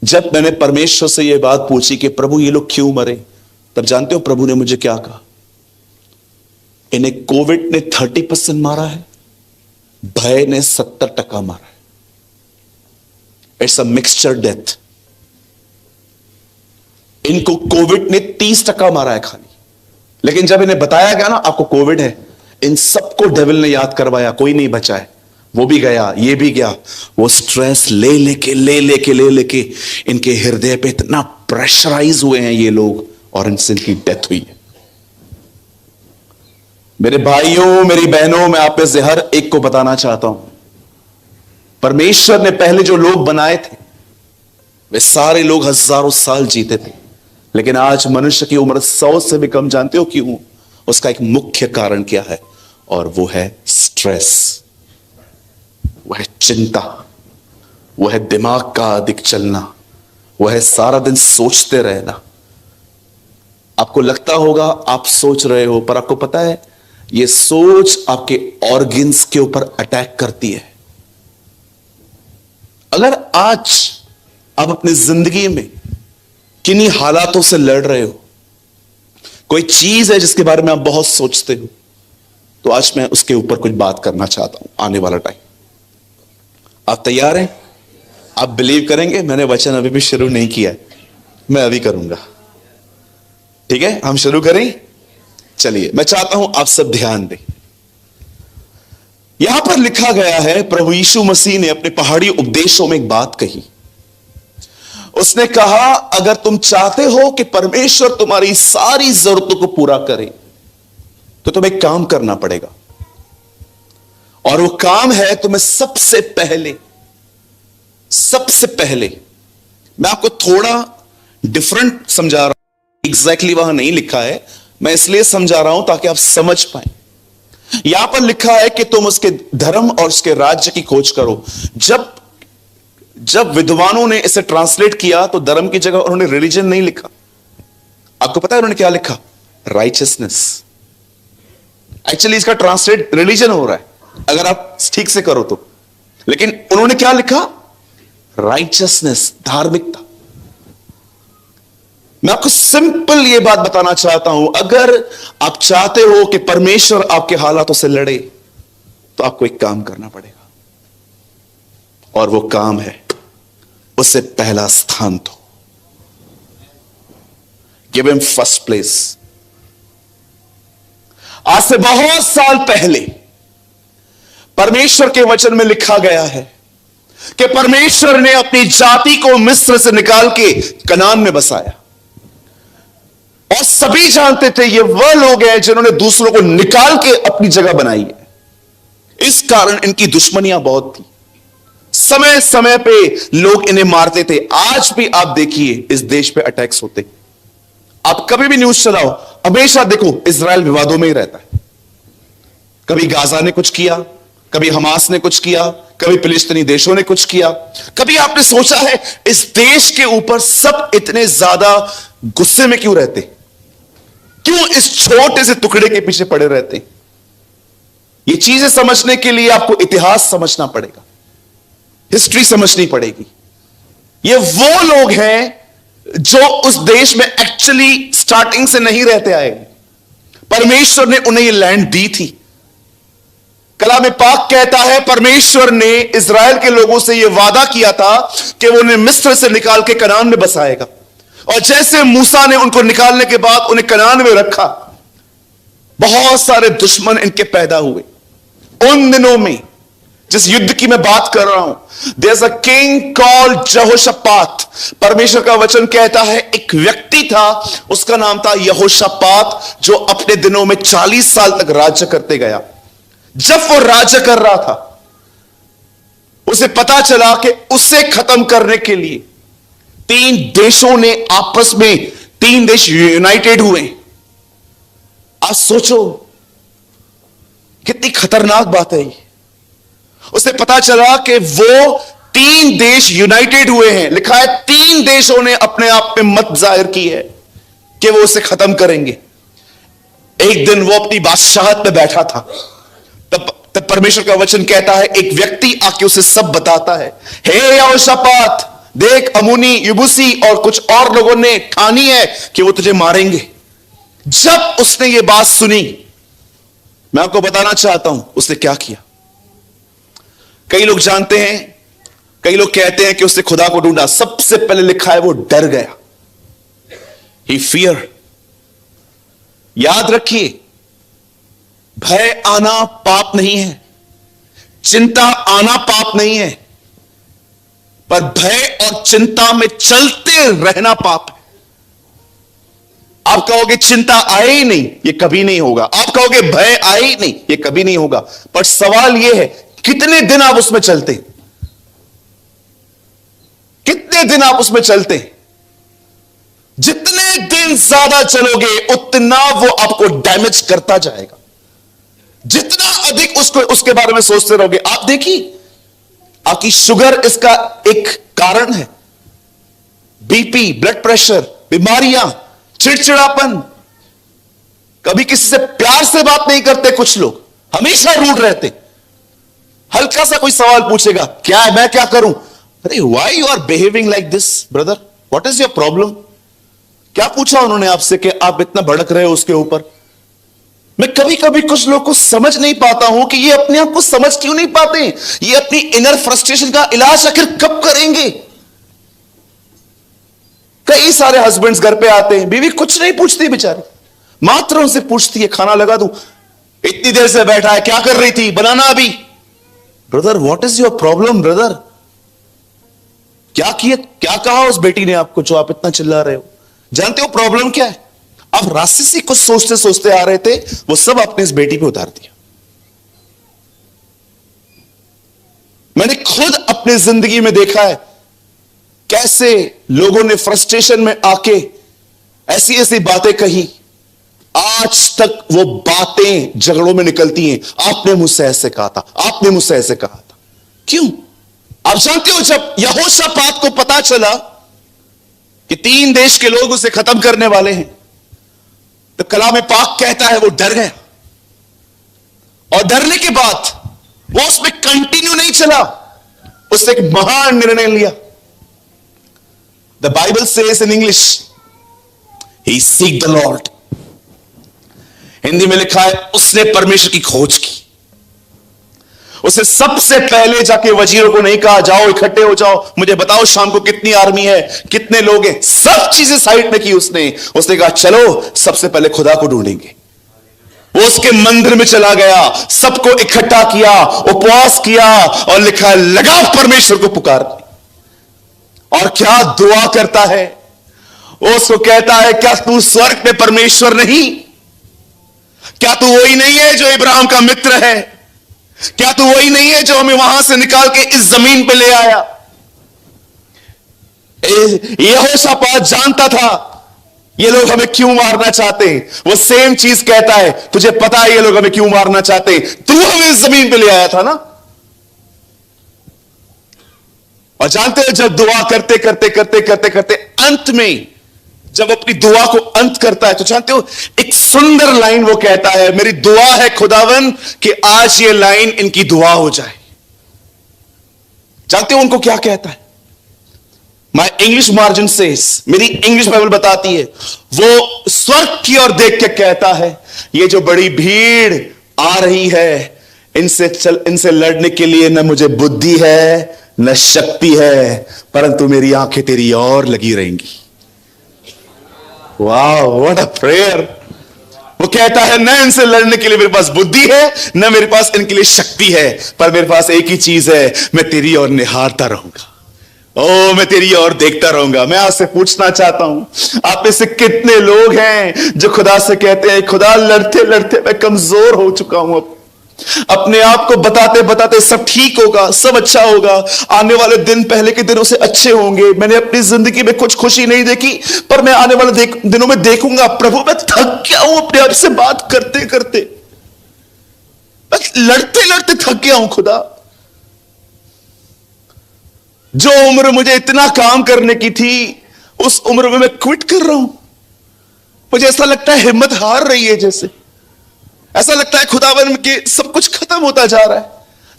जब मैंने परमेश्वर से यह बात पूछी कि प्रभु ये लोग क्यों मरे, तब जानते हो प्रभु ने मुझे क्या कहा? इन्हें कोविड ने 30% मारा है, भय ने 70% मारा है। It's a mixture death. इनको कोविड ने 30% मारा है खाली। लेकिन जब इन्हें बताया गया ना आपको कोविड है, इन सबको डेविल ने याद करवाया, कोई नहीं बचा है। वो भी गया, ये भी गया। वो स्ट्रेस ले लेके इनके हृदय पे इतना प्रेशराइज हुए हैं ये लोग, और इनसे इनकी डेथ हुई है। मेरे भाइयों, मेरी बहनों, मैं आप में से हर एक को बताना चाहता हूं, परमेश्वर ने पहले जो लोग बनाए थे वे सारे लोग हजारों साल जीते थे, लेकिन आज मनुष्य की उम्र 100 से भी कम। जानते हो क्यों? उसका एक मुख्य कारण क्या है? और वो है स्ट्रेस, वो है चिंता, वो है दिमाग का अधिक चलना, वो है सारा दिन सोचते रहना। आपको लगता होगा आप सोच रहे हो, पर आपको पता है ये सोच आपके ऑर्गन्स के ऊपर अटैक करती है। अगर आज आप अपनी जिंदगी में किन्हीं हालातों से लड़ रहे हो, कोई चीज है जिसके बारे में आप बहुत सोचते हो, तो आज मैं उसके ऊपर कुछ बात करना चाहता हूं। आने वाला टाइम, आप तैयार हैं? आप बिलीव करेंगे? मैंने वचन अभी भी शुरू नहीं किया है, मैं अभी करूंगा। ठीक है, हम शुरू करें। चलिए, मैं चाहता हूं आप सब ध्यान दें। यहां पर लिखा गया है, प्रभु यीशु मसीह ने अपने पहाड़ी उपदेशों में एक बात कही। उसने कहा, अगर तुम चाहते हो कि परमेश्वर तुम्हारी सारी जरूरतों को पूरा करे, तो तुम्हें एक काम करना पड़ेगा, और वो काम है तुम्हें सबसे पहले मैं आपको थोड़ा डिफरेंट समझा रहा हूं। एग्जैक्टली वहां नहीं लिखा है, मैं इसलिए समझा रहा हूं ताकि आप समझ पाए। यहां पर लिखा है कि तुम उसके धर्म और उसके राज्य की खोज करो। जब विद्वानों ने इसे ट्रांसलेट किया तो धर्म की जगह उन्होंने रिलीजन नहीं लिखा। आपको पता है उन्होंने क्या लिखा? राइचियसनेस। एक्चुअली इसका ट्रांसलेट रिलीजन हो रहा है अगर आप ठीक से करो तो, लेकिन उन्होंने क्या लिखा? राइचियसनेस, धार्मिकता। मैं आपको सिंपल यह बात बताना चाहता हूं, अगर आप चाहते हो कि परमेश्वर आपके हालातों से लड़े, तो आपको एक काम करना पड़ेगा, और वो काम है उसे पहला स्थान दो। Give him first place. आज से बहुत साल पहले परमेश्वर के वचन में लिखा गया है कि परमेश्वर ने अपनी जाति को मिस्र से निकाल के कनान में बसाया, और सभी जानते थे ये वह लोग हैं जिन्होंने दूसरों को निकाल के अपनी जगह बनाई है। इस कारण इनकी दुश्मनियां बहुत थी। समय समय पे लोग इन्हें मारते थे। आज भी आप देखिए इस देश पे अटैक्स होते। आप कभी भी न्यूज चलाओ, हमेशा देखो इजराइल विवादों में ही रहता है। कभी गाजा ने कुछ किया, कभी हमास ने कुछ किया, कभी फिलिस्तीनी देशों ने कुछ किया। कभी आपने सोचा है इस देश के ऊपर सब इतने ज्यादा गुस्से में क्यों रहते? क्यों इस छोटे से टुकड़े के पीछे पड़े रहते? ये चीजें समझने के लिए आपको इतिहास समझना पड़ेगा, हिस्ट्री समझनी पड़ेगी। ये वो लोग हैं जो उस देश में एक्चुअली स्टार्टिंग से नहीं रहते आए। परमेश्वर ने उन्हें ये लैंड दी थी। कलाम पाक कहता है परमेश्वर ने इजराइल के लोगों से यह वादा किया था कि वो उन्हें मिस्र से निकाल के कनान में बसाएगा, और जैसे मूसा ने उनको निकालने के बाद उन्हें कनान में रखा, बहुत सारे दुश्मन इनके पैदा हुए। उन दिनों में जिस युद्ध की मैं बात कर रहा हूं, there is a king called यहोशापात। परमेश्वर का वचन कहता है एक व्यक्ति था, उसका नाम था यहोशापात, जो अपने दिनों में 40 साल तक राज्य करते गया। जब वो राज्य कर रहा था, उसे पता चला कि उसे खत्म करने के लिए 3 देशों ने आपस में, 3 देश यूनाइटेड हुए। आज सोचो कितनी खतरनाक बात है ये। उसे पता चला कि वो 3 देश यूनाइटेड हुए हैं। लिखा है 3 देशों ने अपने आप में मत जाहिर की है कि वो उसे खत्म करेंगे। एक दिन वो अपनी बादशाहत में बैठा था, तब परमेश्वर का वचन कहता है एक व्यक्ति आके उसे सब बताता है। हे यहोशापात, देख, अमुनी, युबुसी और कुछ और लोगों ने ठानी है कि वो तुझे मारेंगे। जब उसने ये बात सुनी, मैं आपको बताना चाहता हूं उसने क्या किया। कई लोग जानते हैं, कई लोग कहते हैं कि उसने खुदा को ढूंढा। सबसे पहले लिखा है वो डर गया। ही फियर। याद रखिए, भय आना पाप नहीं है, चिंता आना पाप नहीं है, पर भय और चिंता में चलते रहना पाप है। आप कहोगे चिंता आए ही नहीं, ये कभी नहीं होगा। आप कहोगे भय आए ही नहीं, ये कभी नहीं होगा। पर सवाल यह है, कितने दिन आप उसमें चलते, कितने दिन आप उसमें चलते। जितने दिन ज्यादा चलोगे उतना वो आपको डैमेज करता जाएगा। जितना अधिक उसके बारे में सोचते रहोगे। आप देखिए, आपकी शुगर इसका एक कारण है, बीपी, ब्लड प्रेशर, बीमारियां, चिड़चिड़ापन। कभी किसी से प्यार से बात नहीं करते, कुछ लोग हमेशा रूड रहते। हल्का सा कोई सवाल पूछेगा, क्या है, मैं क्या करूं? अरे why you are behaving like this brother, what is your problem? क्या पूछा उन्होंने आपसे कि आप इतना भड़क रहे हो उसके ऊपर? मैं कभी कभी कुछ लोग को समझ नहीं पाता हूं कि ये अपने आप को समझ क्यों नहीं पाते। ये अपनी इनर फ्रस्ट्रेशन का इलाज आखिर कब करेंगे? कई सारे हस्बैंड्स घर पे आते हैं, बीवी कुछ नहीं पूछती बेचारी, मात्र उनसे पूछती है खाना लगा दूं, इतनी देर से बैठा है, क्या कर रही थी, बनाना अभी। Brother, what is your problem brother? क्या किया, क्या कहा उस बेटी ने आपको जो आप इतना चिल्ला रहे हो? जानते हो प्रॉब्लम क्या है? आप रास्ते से कुछ सोचते सोचते आ रहे थे, वो सब आपने इस बेटी पे उतार दिया। मैंने खुद अपनी जिंदगी में देखा है कैसे लोगों ने फ्रस्ट्रेशन में आके ऐसी ऐसी बातें कही, आज तक वो बातें झगड़ों में निकलती हैं। आपने मुझसे ऐसे कहा था, आपने मुझसे ऐसे कहा था। क्यों? आप जानते हो, जब यहोशापात को पता चला कि 3 देश के लोग उसे खत्म करने वाले हैं, तो कलाम पाक कहता है वो डर गया। और डरने के बाद वो उसमें कंटिन्यू नहीं चला, उसने एक महान निर्णय लिया। The Bible says in English, he seek the Lord. Hindi में लिखा है उसने परमेश्वर की खोज की। उसे सबसे पहले जाके वजीरों को नहीं कहा जाओ इकट्ठे हो जाओ, मुझे बताओ शाम को कितनी आर्मी है, कितने लोग हैं। सब चीजें साइड में की उसने कहा चलो सबसे पहले खुदा को ढूंढेंगे। वो उसके मंदिर में चला गया, सबको इकट्ठा किया, उपवास किया और लिखा लगा परमेश्वर को पुकार। और क्या दुआ करता है वो, उसको कहता है क्या तू स्वर्ग में परमेश्वर नहीं? क्या तू वही नहीं है जो इब्राहिम का मित्र है? क्या तू वही नहीं है जो हमें वहां से निकाल के इस जमीन पे ले आया? यहोशापात जानता था ये लोग हमें क्यों मारना चाहते हैं। वो सेम चीज कहता है, तुझे पता है ये लोग हमें क्यों मारना चाहते हैं, तू हमें इस जमीन पे ले आया था ना। और जानते हो, जब दुआ करते करते करते करते करते अंत में जब अपनी दुआ को अंत करता है, तो जानते हो एक सुंदर लाइन वो कहता है, मेरी दुआ है खुदावन कि आज ये लाइन इनकी दुआ हो जाए। जानते हो उनको क्या कहता है? माई इंग्लिश मार्जिन सेज, मेरी इंग्लिश बाइबल बताती है, वो स्वर्ग की ओर देख के कहता है ये जो बड़ी भीड़ आ रही है, इनसे लड़ने के लिए न मुझे बुद्धि है न शक्ति है, परंतु मेरी आंखें तेरी ओर लगी रहेंगी। वाह, व्हाट अ प्रेयर। वो कहता है न इनसे लड़ने के लिए मेरे पास बुद्धि है न मेरे पास इनके लिए शक्ति है, पर मेरे पास एक ही चीज है, मैं तेरी ओर निहारता रहूंगा। ओ, मैं तेरी ओर देखता रहूंगा। मैं आपसे पूछना चाहता हूं, आप में से कितने लोग हैं जो खुदा से कहते हैं खुदा लड़ते लड़ते मैं कमजोर हो चुका हूं, अपने आप को बताते बताते सब ठीक होगा, सब अच्छा होगा, आने वाले दिन पहले के दिनों से अच्छे होंगे, मैंने अपनी जिंदगी में कुछ खुशी नहीं देखी पर मैं आने वाले दिनों में देखूंगा। प्रभु मैं थक गया हूं अपने आप से बात करते करते, मैं लड़ते लड़ते थक गया हूं खुदा। जो उम्र मुझे इतना काम करने की थी उस उम्र में मैं क्विट कर रहा हूं। मुझे ऐसा लगता है हिम्मत हार रही है, जैसे ऐसा लगता है खुदावन के सब कुछ खत्म होता जा रहा है,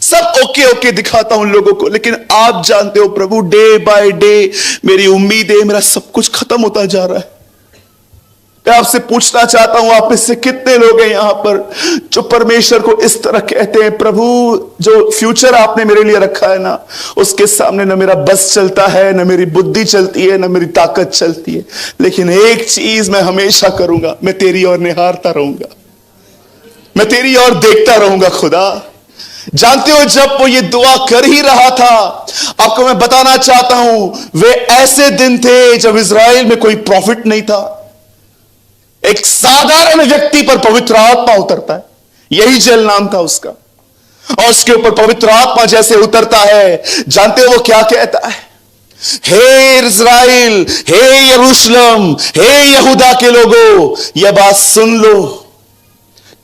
सब ओके ओके दिखाता हूं लोगों को, लेकिन आप जानते हो प्रभु, डे बाय डे मेरी उम्मीदें, मेरा सब कुछ खत्म होता जा रहा है। मैं आपसे पूछना चाहता हूं, आप में से कितने लोग हैं यहां पर जो परमेश्वर को इस तरह कहते हैं, प्रभु जो फ्यूचर आपने मेरे लिए रखा है ना, उसके सामने ना मेरा बस चलता है, ना मेरी बुद्धि चलती है, ना मेरी ताकत चलती है, लेकिन एक चीज मैं हमेशा करूंगा, मैं तेरी ओर निहारता रहूंगा, मैं तेरी ओर देखता रहूंगा खुदा। जानते हो, जब वो ये दुआ कर ही रहा था, आपको मैं बताना चाहता हूं, वे ऐसे दिन थे जब इज़राइल में कोई प्रॉफिट नहीं था। एक साधारण व्यक्ति पर पवित्र आत्मा उतरता है, यही जेल नाम था उसका, और उसके ऊपर पवित्र आत्मा जैसे उतरता है, जानते हो वो क्या कहता है? हे इज़राइल, हे यरूशलेम, हे यहूदा के लोगों, यह बात सुन लो,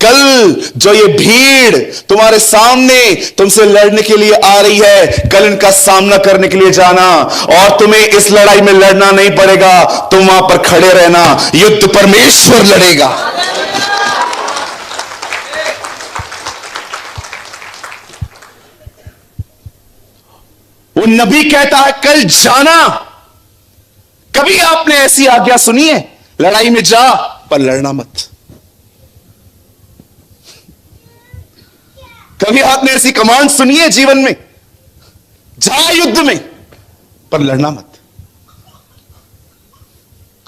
कल जो ये भीड़ तुम्हारे सामने तुमसे लड़ने के लिए आ रही है, कल इनका सामना करने के लिए जाना, और तुम्हें इस लड़ाई में लड़ना नहीं पड़ेगा, तुम वहां पर खड़े रहना, युद्ध परमेश्वर लड़ेगा। वो नबी कहता है कल जाना। कभी आपने ऐसी आज्ञा सुनी है, लड़ाई में जा पर लड़ना मत? कभी आपने ऐसी कमांड सुनी है जीवन में, जा युद्ध में पर लड़ना मत,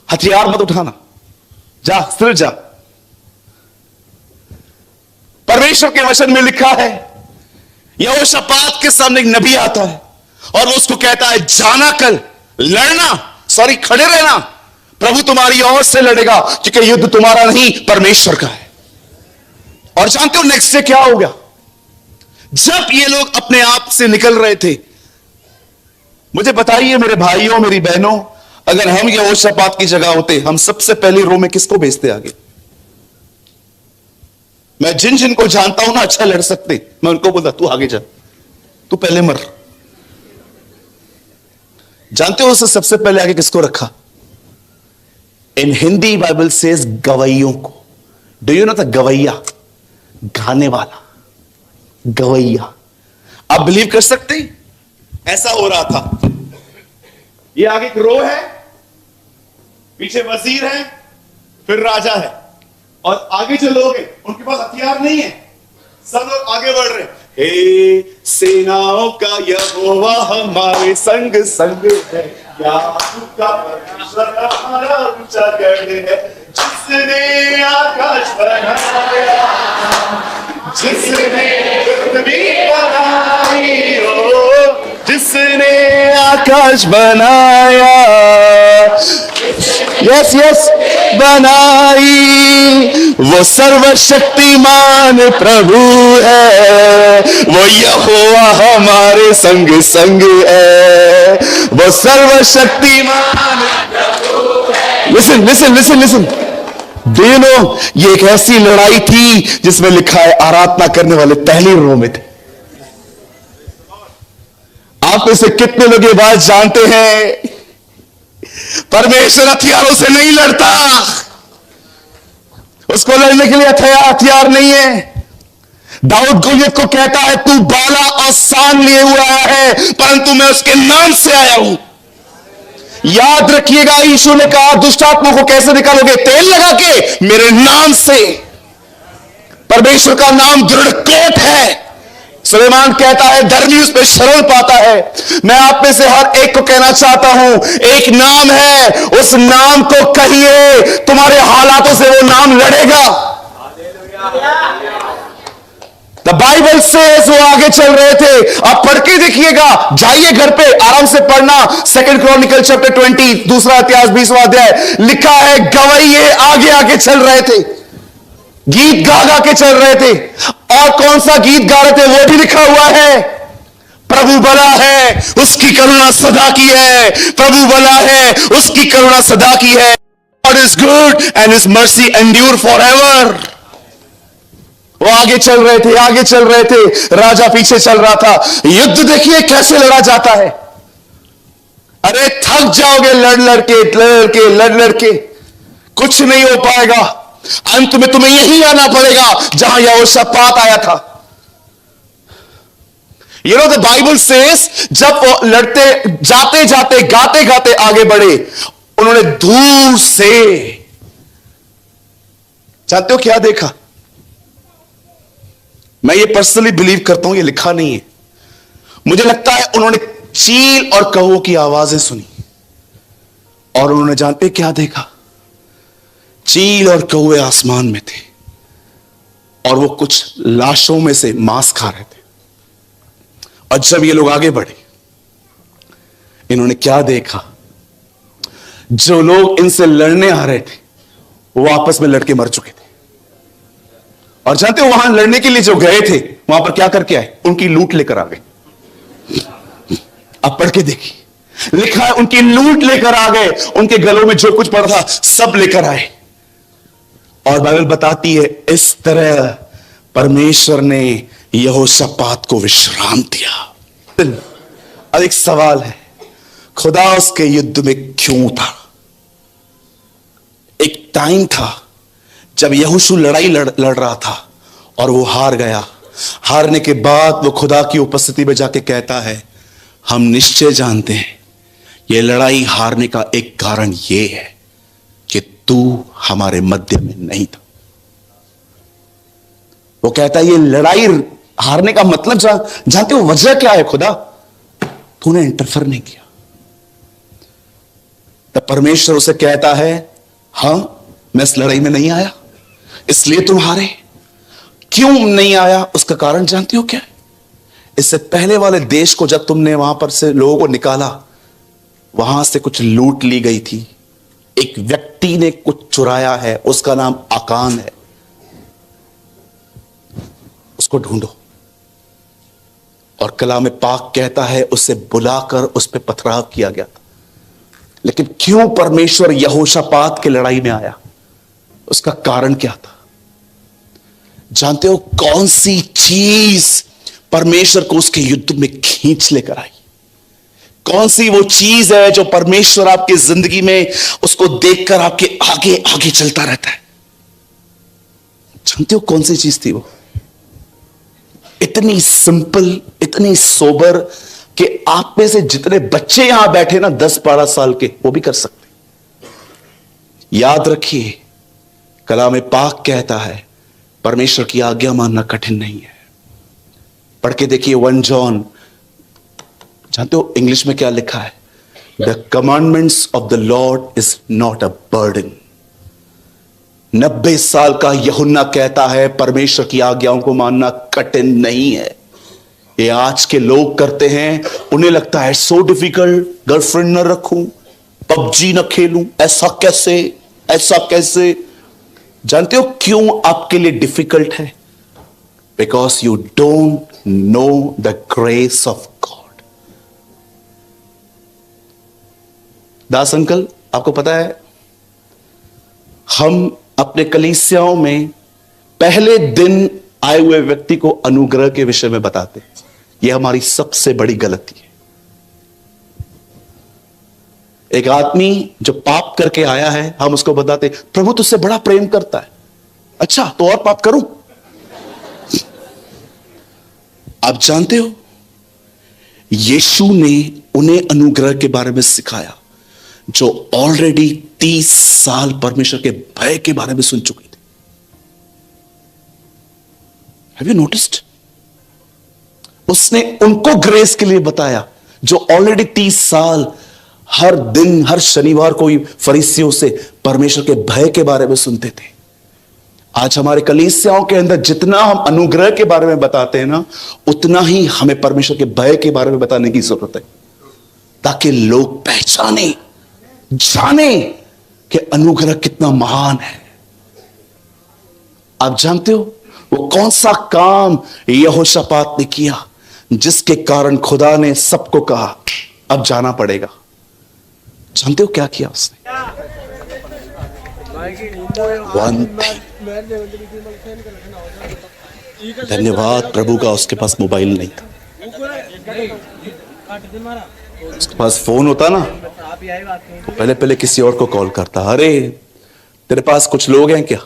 हथियार मत उठाना, जा सिर्फ जा? परमेश्वर के वचन में लिखा है, यहोशापात के सामने एक नबी आता है और वो उसको कहता है जाना, कल लड़ना, सॉरी खड़े रहना, प्रभु तुम्हारी ओर से लड़ेगा, क्योंकि युद्ध तुम्हारा नहीं परमेश्वर का है। और जानते हो नेक्स्ट डे क्या हो गया? जब ये लोग अपने आप से निकल रहे थे, मुझे बताइए मेरे भाइयों मेरी बहनों, अगर हम यहोशापात की जगह होते, हम सबसे पहले रो में किसको भेजते आगे? मैं जिन जिन को जानता हूं ना अच्छा लड़ सकते, मैं उनको बोलता तू आगे जा, तू पहले मर। जानते हो उसे सबसे पहले आगे किसको रखा? इन हिंदी बाइबल सेज गवैयों को। डू यू नो द गवैया? गाने वाला गवैया। आप बिलीव कर सकते हैं ऐसा हो रहा था। ये आगे एक रो है, पीछे वजीर है, फिर राजा है, और आगे जो लोग हैं उनके पास हथियार नहीं है, सब लोग आगे बढ़ रहे हैं। हे सेनाओं का यहोवा हमारे संग संग है, याकूब का परमेश्वर हमारा ऊंचा गढ़ है, जिसने आकाश बनाया, जिसने पृथ्वी बनाई, हो जिसने आकाश बनाया, यस यस बनाई, वो सर्वशक्तिमान प्रभु है, वो यहोवा हमारे संग संग है, वो सर्वशक्तिमान प्रभु है। Listen listen listen listen, do you know ये एक ऐसी लड़ाई थी जिसमें लिखा है आराधना करने वाले पहली रो में थे। आप में से कितने लोग ये बात जानते हैं? परमेश्वर हथियारों से नहीं लड़ता, उसको लड़ने के लिए हथियार नहीं है। दाऊद गोलियत को कहता है तू बाला और सान लिए हुआ है, परंतु मैं उसके नाम से आया हूं। याद रखिएगा, यीशु ने कहा दुष्ट आत्मा को कैसे निकालोगे? तेल लगा के, मेरे नाम से। परमेश्वर का नाम दृढ़ कोट है। सुलेमान कहता है धर्मी उस पर शरण पाता है। मैं आप में से हर एक को कहना चाहता हूं, एक नाम है, उस नाम को कहिए, तुम्हारे हालातों से वो नाम लड़ेगा। द बाइबल से वो आगे चल रहे थे। आप पढ़ के देखिएगा, जाइए घर पे आराम से पढ़ना। 2 क्रॉनिकल चैप्टर 20 दूसरा इतिहास 20वां अध्याय लिखा है, गवैये आगे आगे चल रहे थे, गीत गा गा के चल रहे थे। और कौन सा गीत गा रहे थे वो भी लिखा हुआ है, प्रभु भला है उसकी करुणा सदा की है, प्रभु भला है उसकी करुणा सदा की है, God is good and his mercy endure forever. वो आगे चल रहे थे, आगे चल रहे थे, राजा पीछे चल रहा था। युद्ध देखिए कैसे लड़ा जाता है। अरे थक जाओगे लड़ लड़के, कुछ नहीं हो पाएगा। अंत में तुम्हें यही आना पड़ेगा जहां यहोशापात आया था। You know the Bible says जब वो लड़ते जाते जाते गाते गाते आगे बढ़े, उन्होंने दूर से, जानते हो क्या देखा? मैं ये पर्सनली बिलीव करता हूं, ये लिखा नहीं है, मुझे लगता है उन्होंने चील और कौओं की आवाजें सुनी और उन्होंने जानते क्या देखा? चील और कौवे आसमान में थे और वो कुछ लाशों में से मांस खा रहे थे। और जब ये लोग आगे बढ़े, इन्होंने क्या देखा? जो लोग इनसे लड़ने आ रहे थे वो आपस में लड़के मर चुके थे। और जानते हो वहां लड़ने के लिए जो गए थे, वहां पर क्या करके आए? उनकी लूट लेकर आ गए। अब पढ़ के देखिए, लिखा है उनकी लूट लेकर आ गए, उनके गलों में जो कुछ पड़ा था सब लेकर आए। और बाइबल बताती है इस तरह परमेश्वर ने यहोशापात को विश्राम दिया। अब एक सवाल है, खुदा उसके युद्ध में क्यों था? एक टाइम था जब यहोशू लड़ाई लड़ रहा था और वो हार गया। हारने के बाद वो खुदा की उपस्थिति में जाके कहता है, हम निश्चय जानते हैं ये लड़ाई हारने का एक कारण ये है कि तू हमारे मध्य में नहीं था। वो कहता है ये लड़ाई हारने का मतलब जानते हो वजह क्या है? खुदा, तूने इंटरफेयर नहीं किया। तब परमेश्वर उसे कहता है, हां मैं इस लड़ाई में नहीं आया, इसलिए तुम हारे। क्यों नहीं आया? उसका कारण जानते हो क्या है? इससे पहले वाले देश को जब तुमने वहां पर से लोगों को निकाला, वहां से कुछ लूट ली गई थी। एक व्यक्ति ने कुछ चुराया है, उसका नाम आकान है, उसको ढूंढो। और कलाम पाक कहता है उसे बुलाकर उस पर पथराव किया गया था। लेकिन क्यों परमेश्वर यहोशापात की लड़ाई में आया? उसका कारण क्या था? जानते हो कौन सी चीज परमेश्वर को उसके युद्ध में खींच लेकर आई? कौन सी वो चीज है जो परमेश्वर आपकी जिंदगी में उसको देखकर आपके आगे आगे चलता रहता है? जानते हो कौन सी चीज थी वो? इतनी सिंपल, इतनी सोबर कि आप में से जितने बच्चे यहां बैठे ना 10-12 साल के, वो भी कर सकते। याद रखिए, कलाम पाक कहता है परमेश्वर की आज्ञा मानना कठिन नहीं है। पढ़ के देखिए 1 जॉन, जानते हो इंग्लिश में क्या लिखा है? The commandments of the Lord is not a burden. 90 साल का यूहन्ना कहता है परमेश्वर की आज्ञाओं को मानना कठिन नहीं है। ये आज के लोग करते हैं, उन्हें लगता है सो डिफिकल्ट, गर्लफ्रेंड न रखूं, पबजी न खेलूं, ऐसा कैसे, ऐसा कैसे। जानते हो क्यों आपके लिए डिफिकल्ट है? Because you don't know the grace of God. Das uncle, आपको पता है हम अपने कलीसियाओं में पहले दिन आए हुए व्यक्ति को अनुग्रह के विषय में बताते हैं। यह हमारी सबसे बड़ी गलती है। एक आदमी जो पाप करके आया है, हम उसको बताते प्रभु तुझसे बड़ा प्रेम करता है। अच्छा तो और पाप करूं? आप जानते हो यीशु ने उन्हें अनुग्रह के बारे में सिखाया जो ऑलरेडी 30 साल परमेश्वर के भय के बारे में सुन चुके थे। Have you noticed? उसने उनको ग्रेस के लिए बताया जो ऑलरेडी 30 साल हर दिन, हर शनिवार को फरीसियों से परमेश्वर के भय के बारे में सुनते थे। आज हमारे कलीसियाओं के अंदर जितना हम अनुग्रह के बारे में बताते हैं ना, उतना ही हमें परमेश्वर के भय के बारे में बताने की जरूरत है, ताकि लोग पहचाने, जाने कि अनुग्रह कितना महान है। आप जानते हो वो कौन सा काम यहोशापात ने किया जिसके कारण खुदा ने सबको कहा अब जाना पड़ेगा? जानते हो क्या किया उसने? वन धन्यवाद प्रभु का, उसके पास मोबाइल नहीं था। उसके पास फोन होता ना तो पहले पहले किसी और को कॉल करता। अरे तेरे पास कुछ लोग हैं क्या?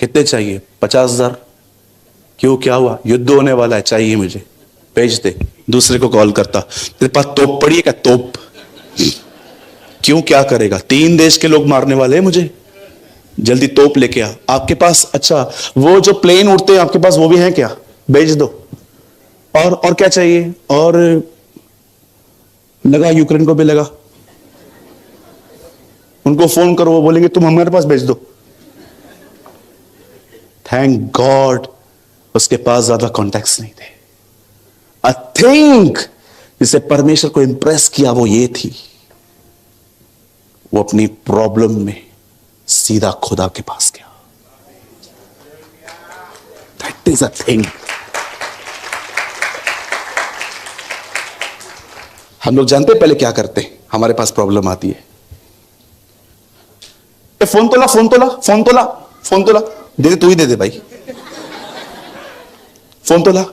कितने चाहिए? 50,000। क्यों, क्या हुआ? युद्ध होने वाला है, चाहिए मुझे। भेज दे। दूसरे को कॉल करता, तेरे पास तोप पड़ी है क्या? तोप क्यों, क्या करेगा? 3 देश के लोग मारने वाले हैं मुझे, जल्दी तोप लेके आ। आपके पास, अच्छा वो जो प्लेन उड़ते हैं आपके पास वो भी हैं क्या? भेज दो। और क्या चाहिए? और लगा, यूक्रेन को भी लगा, उनको फोन करो, वो बोलेंगे तुम हमारे पास भेज दो। थैंक गॉड उसके पास ज्यादा कॉन्टैक्ट्स नहीं थे। आई थिंक जिसे परमेश्वर को इंप्रेस किया वो ये थी, वो अपनी प्रॉब्लम में सीधा खुदा के पास गया। That is a thing. हम लोग जानते हैं पहले क्या करते हैं, हमारे पास प्रॉब्लम आती है, फोन तोला, फोन तोला, फोन तोला, फोन तोला, दे दे, तू ही दे दे भाई, फोन तोला।